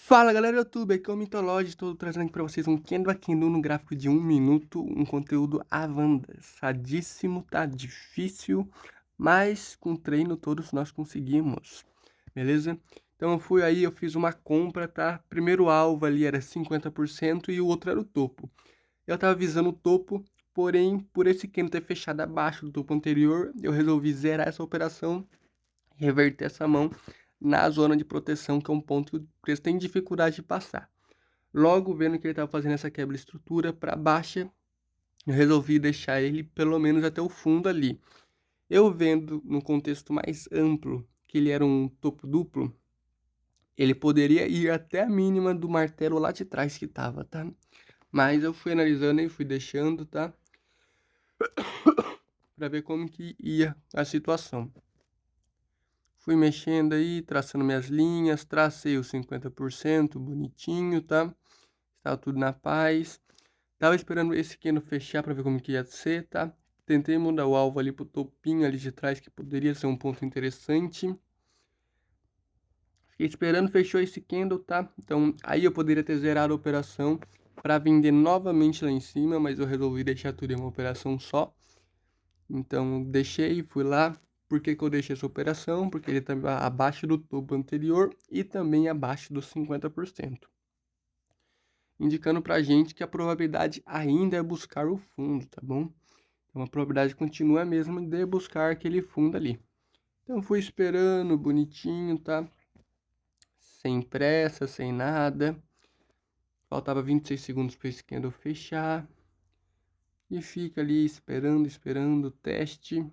Fala galera do YouTube, aqui é o Mitology, estou trazendo aqui pra vocês um Kendo a Kendo no gráfico de 1 minuto, um conteúdo avançadíssimo, tá difícil, mas com treino todos nós conseguimos, beleza? Então eu fiz uma compra, tá? Primeiro alvo ali era 50% e o outro era o topo. Eu tava visando o topo, porém, por esse Kendo ter fechado abaixo do topo anterior, eu resolvi zerar essa operação, reverter essa mão na zona de proteção, que é um ponto que o preço tem dificuldade de passar. Logo, vendo que ele estava fazendo essa quebra de estrutura para baixa, eu resolvi deixar ele pelo menos até o fundo ali. Eu vendo no contexto mais amplo que ele era um topo duplo, ele poderia ir até a mínima do martelo lá de trás que estava, tá? Mas eu fui analisando e fui deixando, tá? Para ver como que ia a situação. Fui mexendo aí, traçando minhas linhas, tracei os 50%, bonitinho, tá? Estava tudo na paz. Tava esperando esse Kendo fechar para ver como que ia ser, tá? Tentei mudar o alvo ali pro topinho ali de trás, que poderia ser um ponto interessante. Fiquei esperando, fechou esse Kendo, tá? Então, aí eu poderia ter zerado a operação para vender novamente lá em cima, mas eu resolvi deixar tudo em uma operação só. Então, deixei, fui lá. Por que que eu deixei essa operação? Porque ele estava abaixo do topo anterior e também abaixo dos 50%. Indicando pra gente que a probabilidade ainda é buscar o fundo, tá bom? Então a probabilidade continua a mesma de buscar aquele fundo ali. Então fui esperando, bonitinho, tá? Sem pressa, sem nada. Faltava 26 segundos para esse candle fechar. E fica ali esperando o teste.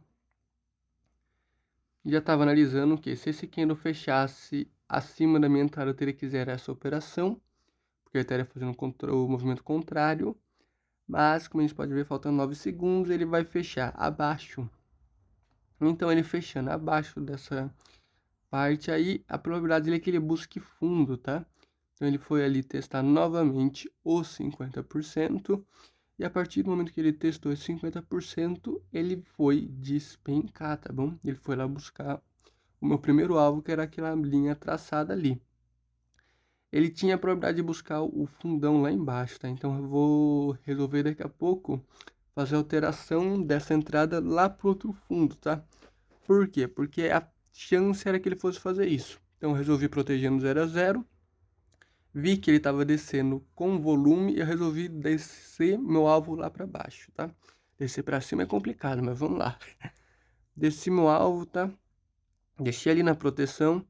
Já estava analisando que se esse candle fechasse acima da minha entrada, eu teria que zerar essa operação, porque eu estaria fazendo o movimento contrário. Mas, como a gente pode ver, faltando 9 segundos, ele vai fechar abaixo. Então, ele fechando abaixo dessa parte aí, a probabilidade dele é que ele busque fundo, tá? Então, ele foi ali testar novamente os 50%. E a partir do momento que ele testou esse 50%, ele foi despencar, tá bom? Ele foi lá buscar o meu primeiro alvo, que era aquela linha traçada ali. Ele tinha a probabilidade de buscar o fundão lá embaixo, tá? Então eu vou resolver daqui a pouco fazer a alteração dessa entrada lá pro outro fundo, tá? Por quê? Porque a chance era que ele fosse fazer isso. Então eu resolvi proteger no 0 a 0. Vi que ele estava descendo com volume e eu resolvi descer meu alvo lá para baixo, tá? Descer para cima é complicado, mas vamos lá. Desci meu alvo, tá? Deixei ali na proteção.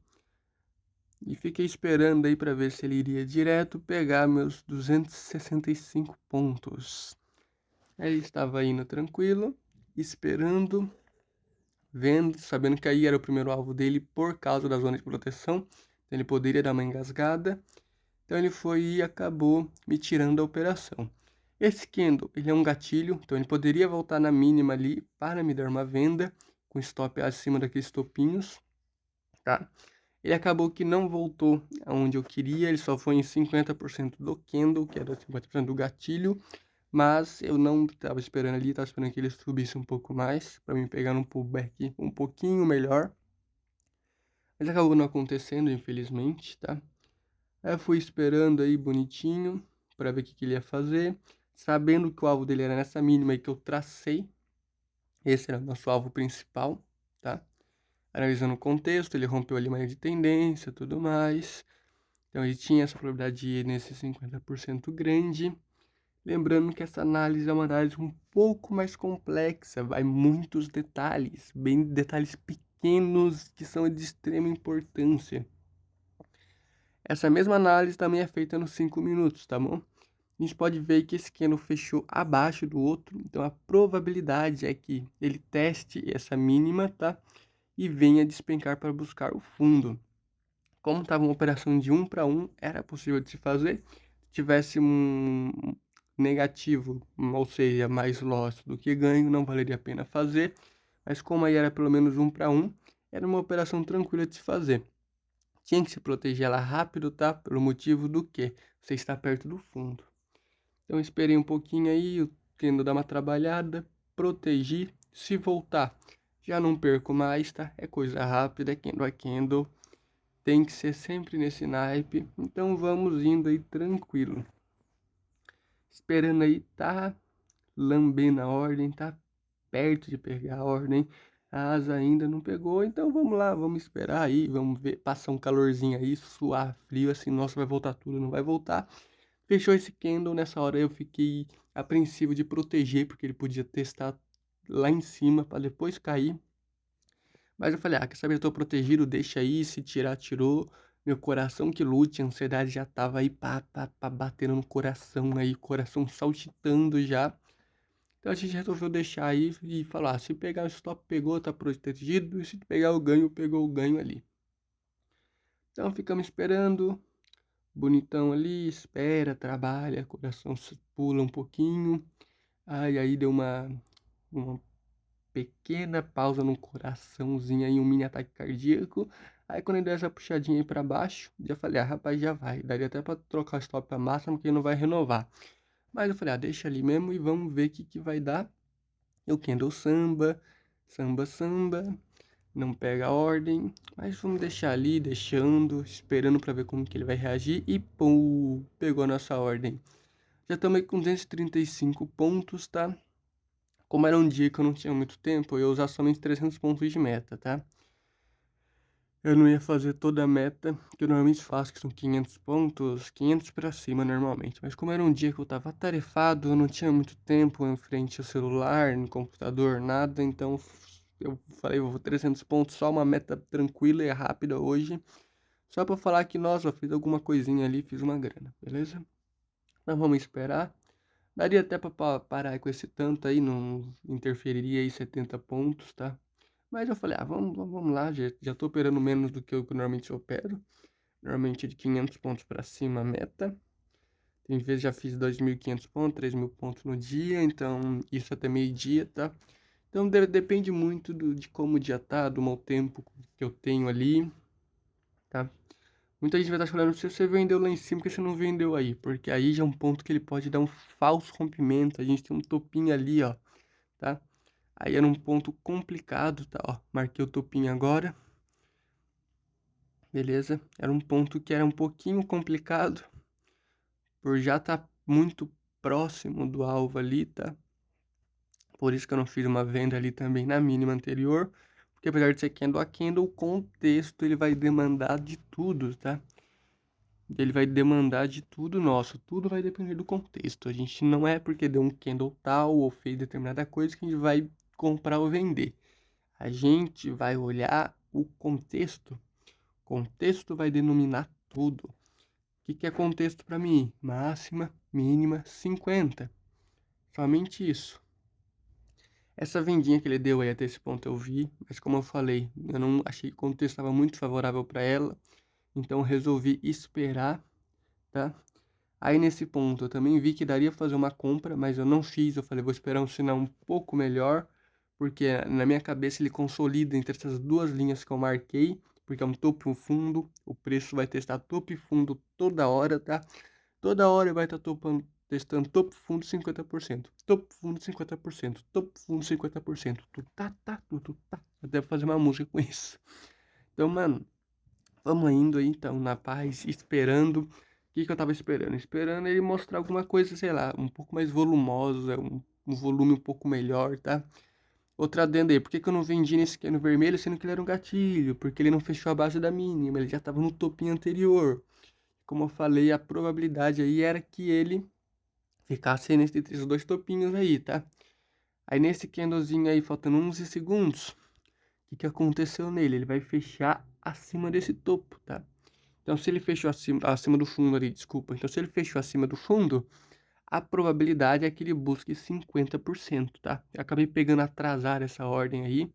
E fiquei esperando aí para ver se ele iria direto pegar meus 265 pontos. Aí ele estava indo tranquilo, esperando, vendo, sabendo que aí era o primeiro alvo dele por causa da zona de proteção. Então ele poderia dar uma engasgada. Então ele foi e acabou me tirando da operação. Esse candle, ele é um gatilho, então ele poderia voltar na mínima ali para me dar uma venda com stop acima daqueles topinhos, tá? Ele acabou que não voltou aonde eu queria, ele só foi em 50% do candle, que era 50% do gatilho, mas eu não estava esperando ali, estava esperando que ele subisse um pouco mais, para me pegar num pullback um pouquinho melhor. Mas acabou não acontecendo, infelizmente, tá? Aí eu fui esperando aí bonitinho, para ver o que ele ia fazer, sabendo que o alvo dele era nessa mínima aí que eu tracei. Esse era o nosso alvo principal, tá? Analisando o contexto, ele rompeu ali mais de tendência, tudo mais. Então ele tinha essa probabilidade de ir nesse 50% grande. Lembrando que essa análise é uma análise um pouco mais complexa, vai muitos detalhes, bem detalhes pequenos que são de extrema importância. Essa mesma análise também é feita nos 5 minutos, tá bom? A gente pode ver que esse candle fechou abaixo do outro, então a probabilidade é que ele teste essa mínima, tá? E venha despencar para buscar o fundo. Como estava uma operação de 1 para 1, era possível de se fazer. Se tivesse um negativo, ou seja, mais loss do que ganho, não valeria a pena fazer. Mas como aí era pelo menos 1 para 1, era uma operação tranquila de se fazer. Tinha que se proteger ela rápido, tá? Pelo motivo do que você está perto do fundo. Então esperei um pouquinho aí, eu tendo dar uma trabalhada, protegi. Se voltar, já não perco mais, tá? É coisa rápida, é candle a candle. tem que ser sempre nesse naipe. Então vamos indo aí tranquilo. Esperando aí, tá lambendo a ordem, tá perto de pegar a ordem. A asa ainda não pegou, então vamos lá, vamos esperar aí, vamos ver, passar um calorzinho aí, suar frio, assim, nossa, vai voltar tudo, não vai voltar. Fechou esse candle, nessa hora eu fiquei apreensivo de proteger, porque ele podia testar lá em cima para depois cair. Mas eu falei, quer saber, eu tô protegido, deixa aí, se tirar, tirou. Meu coração que lute, a ansiedade já tava aí, batendo no coração aí, coração saltitando já. Então a gente resolveu deixar aí e falar, se pegar o stop, pegou, tá protegido, e se pegar o ganho, pegou o ganho ali. Então ficamos esperando, bonitão ali, espera, trabalha, coração pula um pouquinho. Aí deu uma pequena pausa no coraçãozinho aí, um mini ataque cardíaco. Aí quando ele deu essa puxadinha aí pra baixo, já falei, rapaz, já vai. Daria até pra trocar o stop pra máxima, porque não vai renovar. Mas eu falei, deixa ali mesmo e vamos ver o que vai dar. Eu candle samba, samba, não pega a ordem, mas vamos deixar ali, deixando, esperando pra ver como que ele vai reagir e pum, pegou a nossa ordem. Já estamos aí com 235 pontos, tá? Como era um dia que eu não tinha muito tempo, eu ia usar somente 300 pontos de meta, tá? Eu não ia fazer toda a meta que eu normalmente faço, que são 500 pontos, 500 pra cima normalmente. Mas como era um dia que eu tava atarefado, eu não tinha muito tempo em frente ao celular, no computador, nada, então eu falei, eu vou 300 pontos, só uma meta tranquila e rápida hoje. Só pra falar que, nossa, eu fiz alguma coisinha ali, fiz uma grana, beleza? Então vamos esperar. Daria até pra parar com esse tanto aí, não interferiria aí 70 pontos, tá? Mas eu falei, vamos lá, já tô operando menos do que eu normalmente opero. Normalmente de 500 pontos pra cima a meta. Tem vezes já fiz 2.500 pontos, 3.000 pontos no dia, então isso até meio-dia, tá? Então depende muito de como o dia tá, do mau tempo que eu tenho ali, tá? Muita gente vai estar falando, se você vendeu lá em cima, por que você não vendeu aí? Porque aí já é um ponto que ele pode dar um falso rompimento. A gente tem um topinho ali, ó, tá? Aí era um ponto complicado, tá? Ó, marquei o topinho agora. Beleza? Era um ponto que era um pouquinho complicado, por já estar muito próximo do alvo ali, tá? Por isso que eu não fiz uma venda ali também na mínima anterior, porque apesar de ser candle a candle, o contexto ele vai demandar de tudo, tá? Ele vai demandar de tudo nosso, tudo vai depender do contexto. A gente não é porque deu um candle tal ou fez determinada coisa que a gente vai comprar ou vender. A gente vai olhar o contexto. Contexto vai denominar tudo. O que é contexto para mim? Máxima, mínima, 50. Somente isso. Essa vendinha que ele deu aí até esse ponto eu vi, mas como eu falei, eu não achei que o contexto estava muito favorável para ela, então resolvi esperar, tá? Aí nesse ponto eu também vi que daria pra fazer uma compra, mas eu não fiz, eu falei, vou esperar um sinal um pouco melhor, porque na minha cabeça ele consolida entre essas duas linhas que eu marquei, porque é um topo e um fundo, o preço vai testar topo e fundo toda hora, tá? Toda hora vai estar testando topo fundo 50%, topo fundo 50%, topo fundo 50%, tu tá. Eu devo fazer uma música com isso. Então, mano, vamos indo aí então, na paz, esperando. O que eu tava esperando? Esperando ele mostrar alguma coisa, sei lá, um pouco mais volumosa, um volume um pouco melhor, tá? Outra adenda aí, por que eu não vendi nesse cano vermelho, sendo que ele era um gatilho? Porque ele não fechou a base da mínima, ele já tava no topinho anterior. Como eu falei, a probabilidade aí era que ele ficasse entre esses dois topinhos aí, tá? Aí nesse candlezinho aí, faltando 11 segundos, o que aconteceu nele? Ele vai fechar acima desse topo, tá? Então, se ele fechou acima do fundo ali, desculpa. Então, se ele fechou acima do fundo, a probabilidade é que ele busque 50%, tá? Eu acabei pegando atrasar essa ordem aí.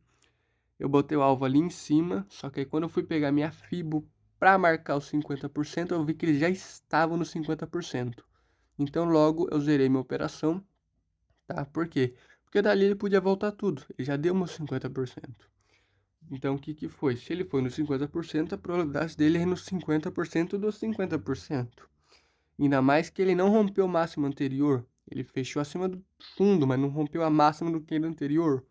Eu botei o alvo ali em cima, só que aí quando eu fui pegar minha Fibo para marcar os 50%, eu vi que ele já estava no 50%. Então, logo eu zerei minha operação, tá? Por quê? Porque dali ele podia voltar tudo. Ele já deu meus 50%. Então, o que foi? Se ele foi no 50%, a probabilidade dele é no 50% dos 50%. Ainda mais que ele não rompeu o máximo anterior. Ele fechou acima do fundo, mas não rompeu a máxima do que anterior.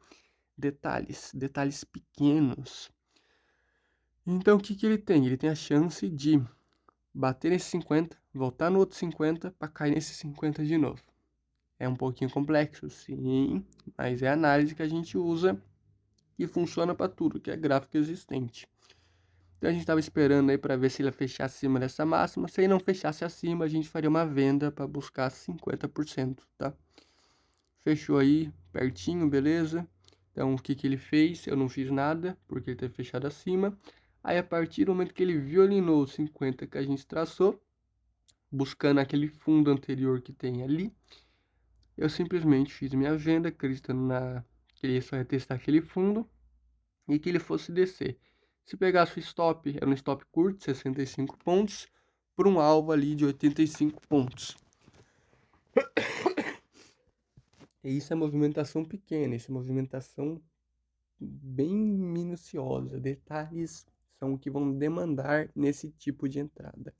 Detalhes pequenos. Então, o que que ele tem? Ele tem a chance de bater nesse 50, voltar no outro 50 para cair nesse 50 de novo. É um pouquinho complexo, sim, mas é a análise que a gente usa e funciona para tudo, que é gráfico existente. Então a gente estava esperando aí para ver se ele ia fechar acima dessa máxima. Se ele não fechasse acima, a gente faria uma venda para buscar 50%, tá? Fechou aí, pertinho, beleza? Então o que que ele fez? Eu não fiz nada, porque ele teve fechado acima. Aí a partir do momento que ele violinou os 50 que a gente traçou, buscando aquele fundo anterior que tem ali, eu simplesmente fiz minha venda, acreditando que ele só ia testar aquele fundo e que ele fosse descer. Se pegasse o stop, era um stop curto, 65 pontos, por um alvo ali de 85 pontos. E isso é movimentação pequena, isso é movimentação bem minuciosa. Detalhes são o que vão demandar nesse tipo de entrada.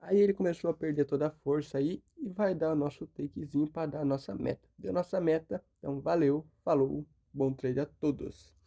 Aí ele começou a perder toda a força aí e vai dar o nosso takezinho para dar a nossa meta. Deu nossa meta, então valeu, falou, bom trade a todos.